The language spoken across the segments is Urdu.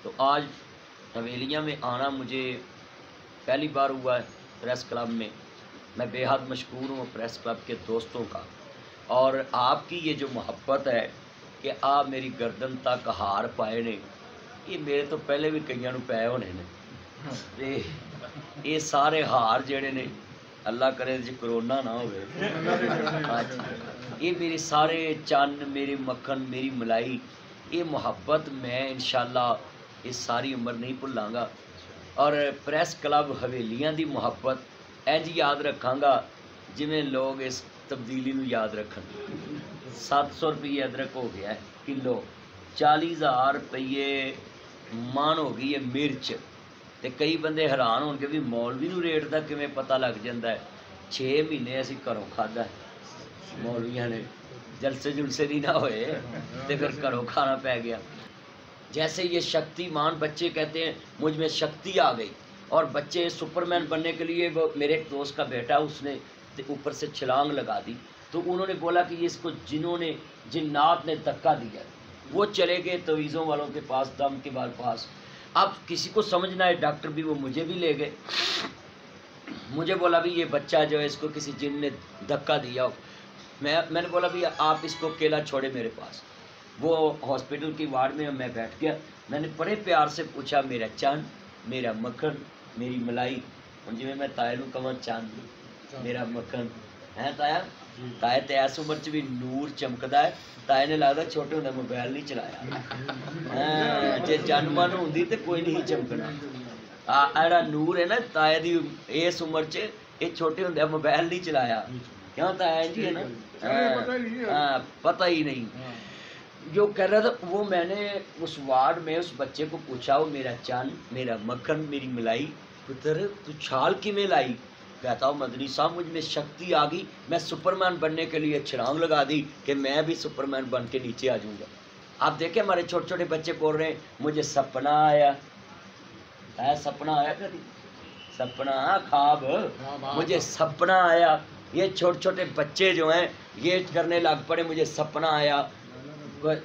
تو آج حویلیاں میں آنا مجھے پہلی بار ہوا ہے پریس کلب میں. میں بے حد مشکور ہوں پریس کلب کے دوستوں کا، اور آپ کی یہ جو محبت ہے کہ آپ میری گردن تک ہار پائے نے، یہ میرے تو پہلے بھی کئیاں نو پائے ہونے نے. تے یہ سارے ہار جڑے نے اللہ کرے جی کرونا نہ ہوئے. یہ میرے سارے چن، میرے مکھن، میری ملائی، یہ محبت میں انشاءاللہ یہ ساری عمر نہیں بھلاں گا. اور پریس کلب حویلیاں دی محبت انج یاد رکھاں گا جویں لوگ اس تبدیلی نو یاد رکھن. 700 روپیے ادرک ہو گیا ہے کلو، 40,000 روپیے من ہو گئی ہے مرچ. تے کئی بندے حیران ہون گے بھی مولوی نو ریٹ دا کیویں پتہ لگ جاندا ہے. 6 مہینے اسی گھروں کھادا ہے مولویاں نے، جلسے جلسے نہیں نہ ہوئے تے پھر گھروں کھانا پی گیا. جیسے یہ شکتی مان بچے کہتے ہیں مجھ میں شکتی آ گئی، اور بچے سپر مین بننے کے لیے وہ میرے ایک دوست کا بیٹا اس نے اوپر سے چھلانگ لگا دی، تو انہوں نے بولا کہ یہ اس کو جنہوں نے جنات نے دھکا دیا. وہ چلے گئے تویزوں والوں کے پاس، دم کے پاس. اب کسی کو سمجھنا ہے ڈاکٹر بھی، وہ مجھے بھی لے گئے. مجھے بولا بھی یہ بچہ جو ہے اس کو کسی جن نے دھکا دیا ہو. میں نے بولا بھی آپ اس کو اکیلا چھوڑے میرے پاس. وہ ہاسپٹل کی وارڈ میں میں بیٹھ گیا. میں نے بڑے پیار سے پوچھا میرا چاند، میرا مکھن، میری ملائی. ہوں جی میں تائے نو کہاں چاند میرا مکھن ہے تایا. تائے تے اس عمر چ بھی نور چمکدا ہے. تائے نے لگتا چھوٹے ہوندے موبائل نہیں چلایا. جے جن من ہوندی تے کوئی نہیں چمکنا. ایڑا نور ہے نا تائے دی اس عمر چ، یہ چھوٹے ہوندے موبائل نہیں چلایا. کیوں تایا جی ہے نا، پتہ ہی نہیں. جو کہہ رہا تھا وہ میں نے اس وارڈ میں اس بچے کو پوچھا، وہ میرا چاند، میرا مکھن، میری ملائی، پتر تو چھال کیویں لائی؟ کہتا ہوں مدنی صاحب مجھ میں شکتی آ گئی، میں سپر مین بننے کے لیے چھلانگ لگا دی کہ میں بھی سپر مین بن کے نیچے آ جاؤں گا. آپ دیکھیں ہمارے چھوٹے چھوٹے بچے بول رہے ہیں مجھے سپنا آیا. سپنا آیا کبھی؟ سپنا خواب، مجھے سپنا آیا. یہ چھوٹے چھوٹے بچے جو ہیں یہ کرنے لگ پڑے مجھے سپنا آیا.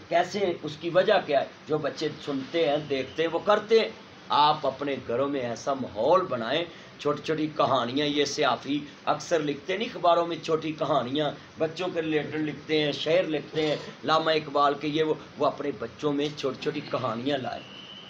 کیسے؟ اس کی وجہ کیا ہے؟ جو بچے سنتے ہیں، دیکھتے ہیں، وہ کرتے ہیں. آپ اپنے گھروں میں ایسا ماحول بنائیں. چھوٹی چھوٹی کہانیاں یہ صحافی اکثر لکھتے نہیں اخباروں میں، چھوٹی کہانیاں بچوں کے ریلیٹڈ لکھتے ہیں، شعر لکھتے ہیں علامہ اقبال کے. یہ وہ اپنے بچوں میں چھوٹی چھوٹی کہانیاں لائیں،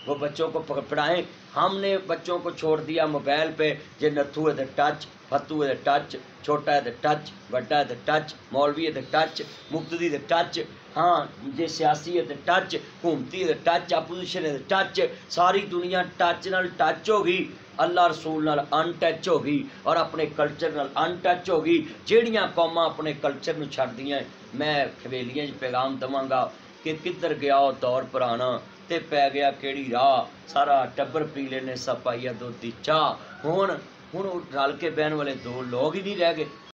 وہ بچوں کو پڑھائیں. ہم نے بچوں کو چھوڑ دیا موبائل پہ. جے نتھو ہے دا ٹچ، فتو ہے دا ٹچ، چھوٹا ہے دا ٹچ، بڑا ہے دا ٹچ، مولوی ہے دا ٹچ، مقتدی دا ٹچ. ہاں جے سیاسی ہے دا ٹچ، حکومتی ہے دا ٹچ، اپوزیشن ہے دا ٹچ. ساری دنیا ٹچ نال ٹچ ہو گئی، اللہ رسول نال ان ٹچ ہو گئی، اور اپنے کلچر نال ان ٹچ ہو گئی. جہڑیاں قوماں اپنے کلچر نو چھڈ دیاں، میں حویلیاں پیغام دواں گا کہ کدھر گیا وہ دور پرانا تے پی گیا کیڑی راہ. سارا ٹبر پی لینے سپاہیا دودھ دی چاہ. ہن رل کے بہن والے دو لوگ ہی نہیں رہ گئے.